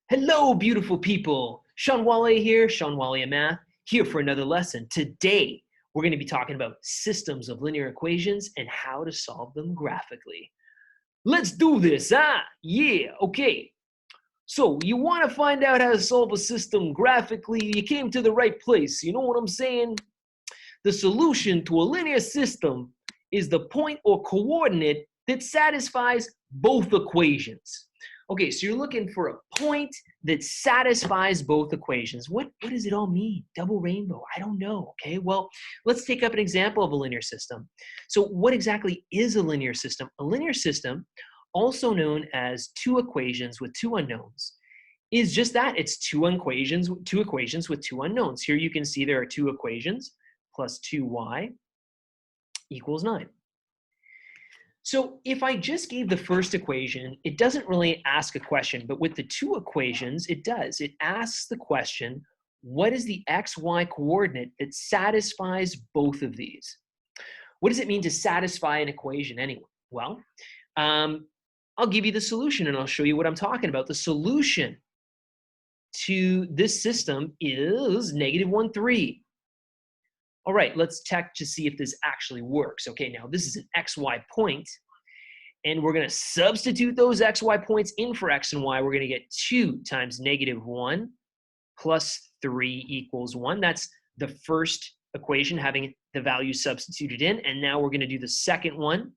Hello, beautiful people. Sean Wale here, Sean Wale Math, here for another lesson. Today, we're going to be talking about systems of linear equations and how to solve them graphically. Let's do this, huh? Yeah, okay. So, you want to find out how to solve a system graphically? You came to the right place. You know what I'm saying? The solution to a linear system is the point or coordinate that satisfies both equations. Okay, so you're looking for a point that satisfies both equations. What does it all mean? Double rainbow? I don't know, okay? Well, let's take up an example of a linear system. So what exactly is a linear system? A linear system, also known as two equations with two unknowns, is just that. It's two equations with two unknowns. Here you can see there are two equations plus 2y equals 9. So if I just gave the first equation, it doesn't really ask a question, but with the two equations, it does. It asks the question, what is the xy coordinate that satisfies both of these? What does it mean to satisfy an equation anyway? Well, I'll give you the solution and I'll show you what I'm talking about. The solution to this system is -1, 3. All right, let's check to see if this actually works. Okay, now this is an xy point, and we're going to substitute those xy points in for x and y. We're going to get 2 times -1 plus 3 equals 1. That's the first equation having the value substituted in, and now we're going to do the second one,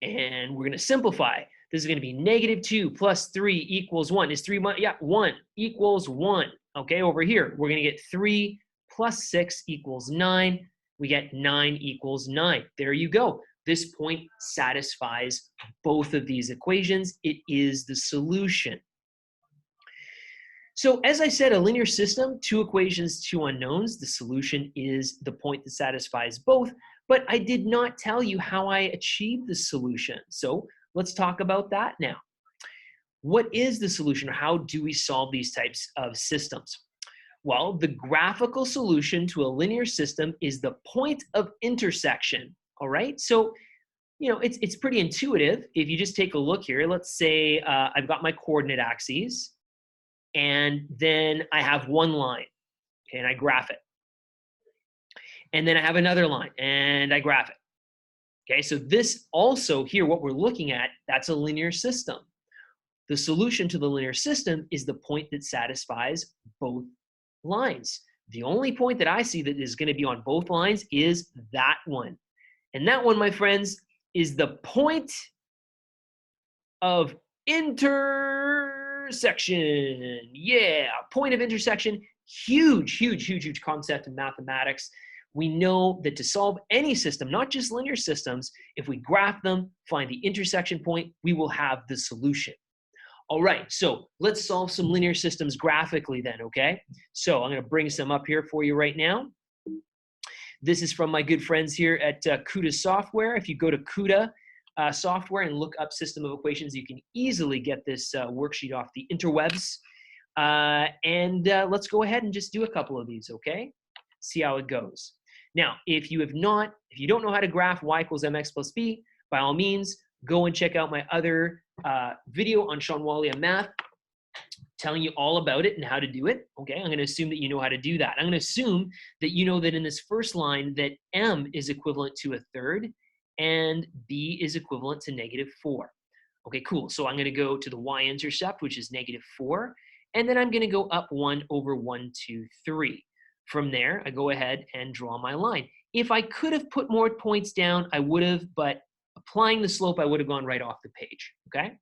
and we're going to simplify. This is going to be -2 plus 3 equals 1. Is 3 1? Yeah, 1 equals 1. Okay, over here, we're going to get 3 plus 6 equals 9. We get 9 equals 9. There you go. This point satisfies both of these equations. It is the solution. So as I said, a linear system, two equations, two unknowns. The solution is the point that satisfies both. But I did not tell you how I achieved the solution. So let's talk about that now. What is the solution, or how do we solve these types of systems? Well, the graphical solution to a linear system is the point of intersection, all right? So, you know, it's pretty intuitive. If you just take a look here, let's say I've got my coordinate axes, and then I have one line, okay, and I graph it. And then I have another line, and I graph it. Okay, so this also here, what we're looking at, that's a linear system. The solution to the linear system is the point that satisfies both lines. The only point that I see that is going to be on both lines is that one. And that one, my friends, is the point of intersection. Yeah, point of intersection. Huge, huge, huge, huge concept in mathematics. We know that to solve any system, not just linear systems, if we graph them, find the intersection point, we will have the solution. All right, so let's solve some linear systems graphically then, okay? So I'm going to bring some up here for you right now. This is from my good friends here at CUDA Software. If you go to CUDA Software and look up system of equations, you can easily get this worksheet off the interwebs. Let's go ahead and just do a couple of these, okay? See how it goes. Now, if you don't know how to graph y equals mx plus b, by all means, go and check out my other video on Sean Wale Math, telling you all about it and how to do it. Okay, I'm going to assume that you know how to do that. I'm going to assume that you know that in this first line that m is equivalent to a third and b is equivalent to -4. Okay, cool. So I'm going to go to the y-intercept, which is -4, and then I'm going to go up 1 over 1, 2, 3. From there, I go ahead and draw my line. If I could have put more points down, I would have, but applying the slope, I would have gone right off the page, okay?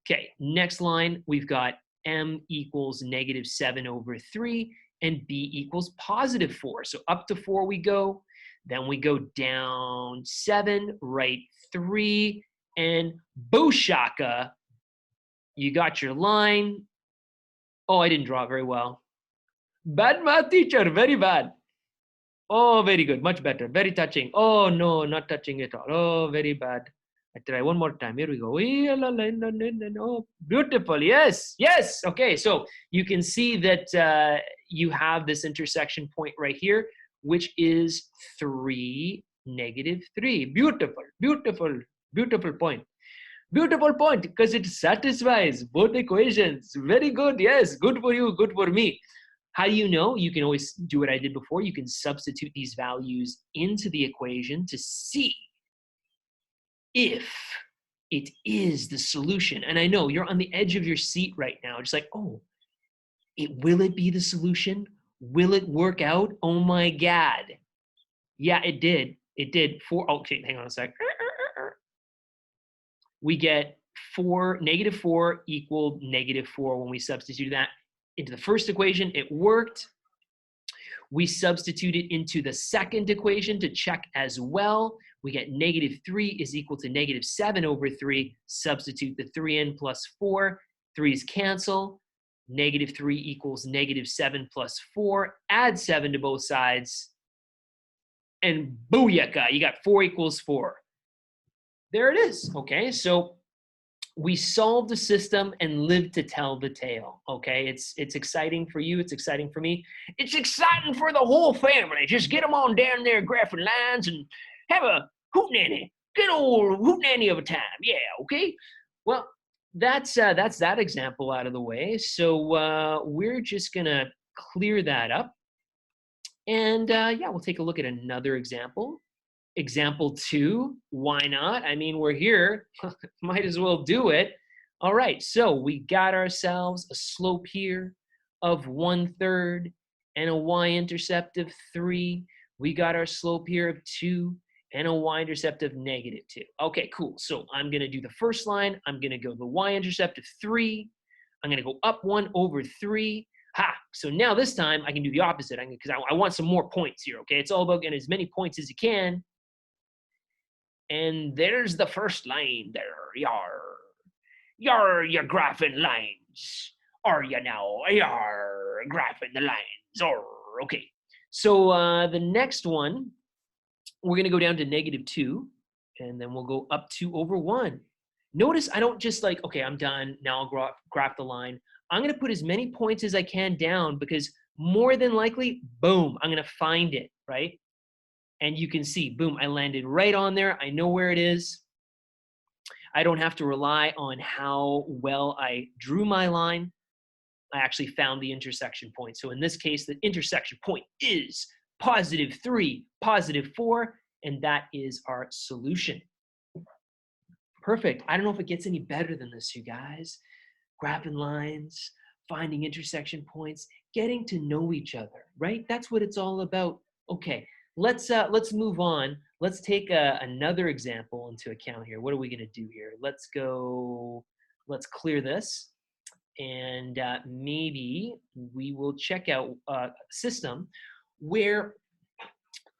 Okay, next line, we've got m equals -7 over 3, and b equals +4. So up to 4 we go, then we go down 7, right 3, and boshaka, you got your line. Oh, I didn't draw it very well. Bad math teacher, very bad. Oh, very good, much better, very touching. Oh, no, not touching at all. Oh, very bad. I try one more time. Here we go. Oh, beautiful. Yes, yes. Okay, so you can see that you have this intersection point right here, which is 3, -3. Beautiful, beautiful, beautiful point. Beautiful point, because it satisfies both equations. Very good. Yes, good for you, good for me. How do you know? You can always do what I did before. You can substitute these values into the equation to see if it is the solution. And I know you're on the edge of your seat right now, just like, oh, will it be the solution? Will it work out? Oh my God. Yeah, it did. It did. Okay, hang on a sec. We get -4 equaled -4 when we substitute that into the first equation. It worked. We substitute it into the second equation to check as well. We get -3 is equal to -7/3. Substitute the 3 in plus 4. 3's cancel. -3 equals -7 plus 4. Add 7 to both sides. And booyaka, you got 4 equals 4. There it is, okay? So we solved the system and lived to tell the tale, okay? It's exciting for you, it's exciting for me. It's exciting for the whole family. Just get them on down there graphing lines and have a hootenanny. Good old hootenanny of a time, yeah, okay? Well, that's that example out of the way. So we're just gonna clear that up. And yeah, we'll take a look at another example. Example 2, why not? I mean, we're here, might as well do it. All right, so we got ourselves a slope here of 1/3 and a y-intercept of 3. We got our slope here of 2 and a y-intercept of -2. Okay, cool. So I'm gonna do the first line. I'm gonna go the y-intercept of 3. I'm gonna go up 1/3. Ha! So now this time I can do the opposite because I want some more points here, okay? It's all about getting as many points as you can. And there's the first line there. You're graphing lines. Are you now? You're graphing the lines. Okay. So the next one, we're going to go down to -2, and then we'll go up 2/1. Notice I don't just like, okay, I'm done. Now I'll graph the line. I'm going to put as many points as I can down because more than likely, boom, I'm going to find it, right? And you can see, boom, I landed right on there. I know where it is. I don't have to rely on how well I drew my line. I actually found the intersection point. So in this case, the intersection point is +3, +4, and that is our solution. Perfect. I don't know if it gets any better than this, you guys. Graphing lines, finding intersection points, getting to know each other, right? That's what it's all about. Okay. Let's move on. Let's take another example into account here. What are we going to do here? Let's clear this, and maybe we will check out a system where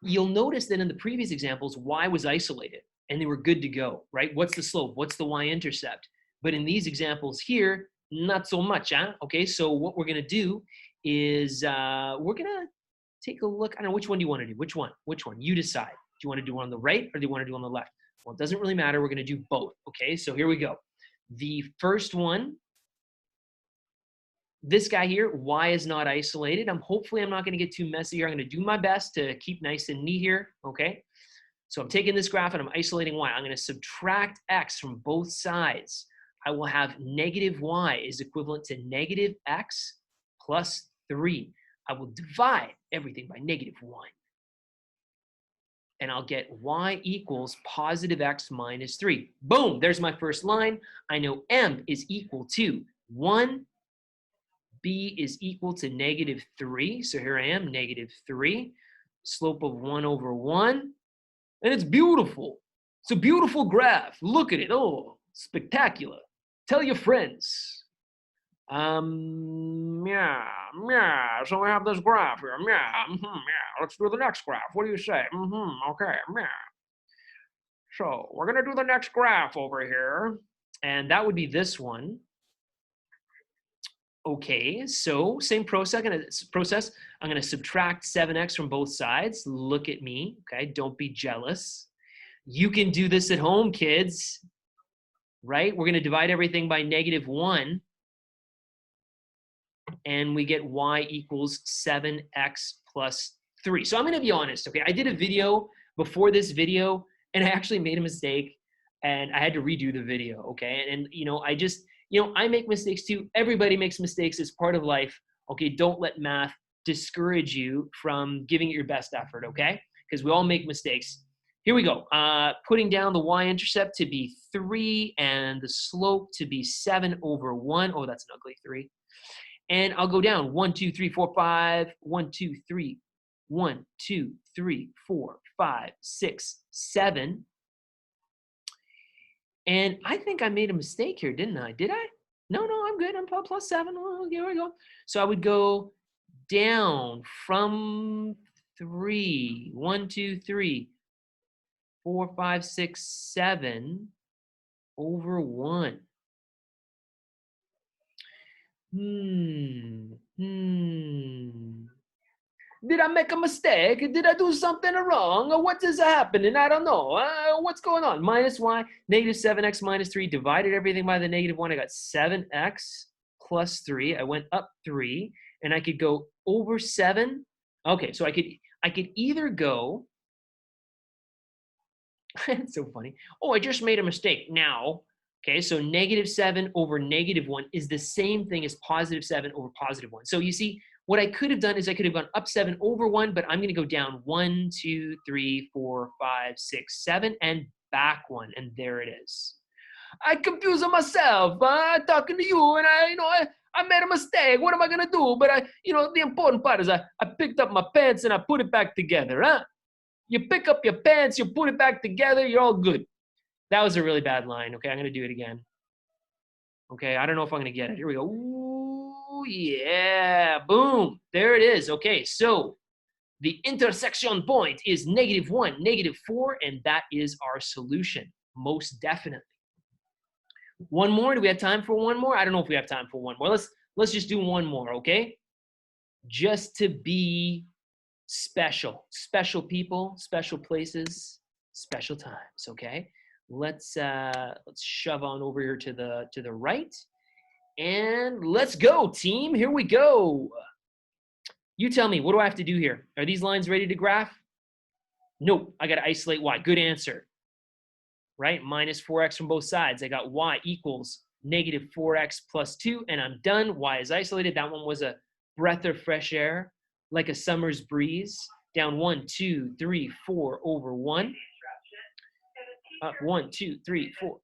you'll notice that in the previous examples, y was isolated and they were good to go, right? What's the slope? What's the y-intercept? But in these examples here, not so much, huh? Okay, so what we're going to do is we're going to take a look. I don't know, which one do you want to do? Which one? Which one? You decide. Do you want to do one on the right or do you want to do on the left? Well, it doesn't really matter. We're going to do both. Okay, so here we go. The first one, this guy here, y is not isolated. Hopefully I'm not going to get too messy here. I'm going to do my best to keep nice and neat here. Okay, so I'm taking this graph and I'm isolating y. I'm going to subtract x from both sides. I will have -y is equivalent to -x plus 3. I will divide everything by -1. And I'll get y equals +x minus 3. Boom, there's my first line. I know m is equal to 1. B is equal to -3. So here I am, -3. Slope of 1/1. And it's beautiful. It's a beautiful graph. Look at it. Oh, spectacular. Tell your friends. Yeah. So we have this graph here. Yeah. Let's do the next graph. What do you say? Okay. Yeah. So we're gonna do the next graph over here, and that would be this one. Okay. So same process. I'm gonna subtract 7x from both sides. Look at me. Okay. Don't be jealous. You can do this at home, kids. Right? We're gonna divide everything by -1. And we get y equals 7x plus 3. So I'm going to be honest, okay? I did a video before this video, and I actually made a mistake. and I had to redo the video, okay? And you know, I just, you know, I make mistakes too. Everybody makes mistakes. It's part of life, okay? Don't let math discourage you from giving it your best effort, okay? Because we all make mistakes. Here we go. Putting down the y-intercept to be 3 and the slope to be 7/1. Oh, that's an ugly 3. And I'll go down 1, 2, 3, 4, 5. 1, 2, 3. 1, 2, 3, 4, 5, 6, 7. And I think I made a mistake here, didn't I? Did I? No, I'm good. I'm plus 7. Oh, here we go. So I would go down from 3. 1, 2, 3, 4, 5, 6, 7 over 1. Did I make a mistake? Did I do something wrong? Or what is happening? I don't know. What's going on? Minus y, negative 7x minus 3, divided everything by the negative 1. I got 7x plus 3. I went up 3, and I could go over 7. Okay, so I could either go, it's so funny. Oh, I just made a mistake now. Okay, so negative 7 over negative 1 is the same thing as positive 7 over positive 1. So you see, what I could have done is I could have gone up 7 over 1, but I'm going to go down 1, 2, 3, 4, 5, 6, 7, and back 1, and there it is. I confused myself talking to you, and I made a mistake. What am I going to do? But the important part is I picked up my pants and I put it back together, huh? You pick up your pants, you put it back together, you're all good. That was a really bad line. Okay, I'm going to do it again. Okay, I don't know if I'm going to get it. Here we go. Ooh, yeah, boom. There it is. Okay, so the intersection point is -1, -4, and that is our solution, most definitely. One more? Do we have time for one more? I don't know if we have time for one more. Let's just do one more, okay? Just to be special. Special people, special places, special times, okay? Let's shove on over here to the right, and let's go, team. Here we go. You tell me, what do I have to do here? Are these lines ready to graph? Nope, I got to isolate y. Good answer, right? Minus 4x from both sides. I got y equals negative 4x plus 2, and I'm done. Y is isolated. That one was a breath of fresh air, like a summer's breeze. Down 1, 2, 3, 4 over 1. Up 1, 2, 3, 4.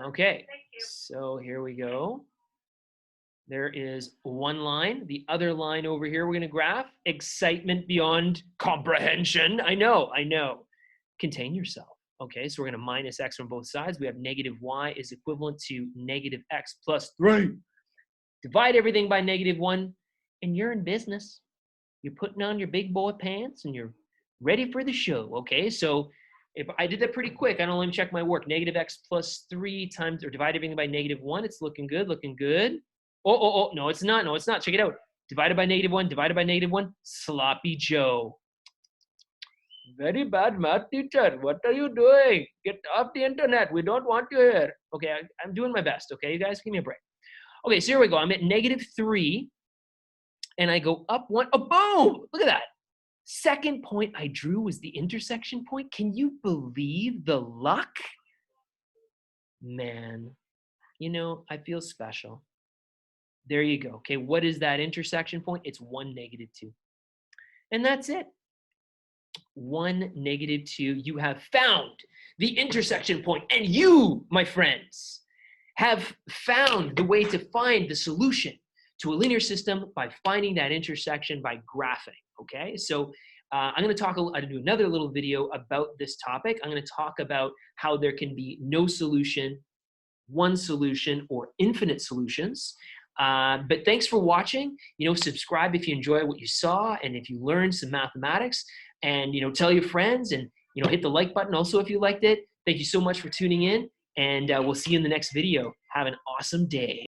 Okay, so here we go. There is one line. The other line over here we're going to graph. Excitement beyond comprehension. I know. Contain yourself. Okay, so we're going to minus x from both sides. We have negative y is equivalent to negative x plus 3. Divide everything by -1, and you're in business. You're putting on your big boy pants, and you're ready for the show, okay? So if I did that pretty quick, I don't let me check my work. Negative x plus 3 times, or divide everything by -1. It's looking good, looking good. Oh, no, it's not. No, it's not. Check it out. Divided by -1, divided by -1. Sloppy Joe. Very bad math teacher. What are you doing? Get off the internet. We don't want you here. Okay, I'm doing my best, okay? You guys, give me a break. Okay, so here we go. I'm at -3, and I go up 1. Oh, boom! Look at that. Second point I drew was the intersection point. Can you believe the luck? Man, I feel special. There you go. Okay, what is that intersection point? It's 1, -2. And that's it. 1, -2. You have found the intersection point. And you, my friends, have found the way to find the solution to a linear system by finding that intersection by graphing, okay? So I'm going to do another little video about this topic. I'm going to talk about how there can be no solution, one solution, or infinite solutions. But thanks for watching. Subscribe if you enjoy what you saw and if you learned some mathematics, and tell your friends, and hit the like button also if you liked it. Thank you so much for tuning in, and we'll see you in the next video. Have an awesome day.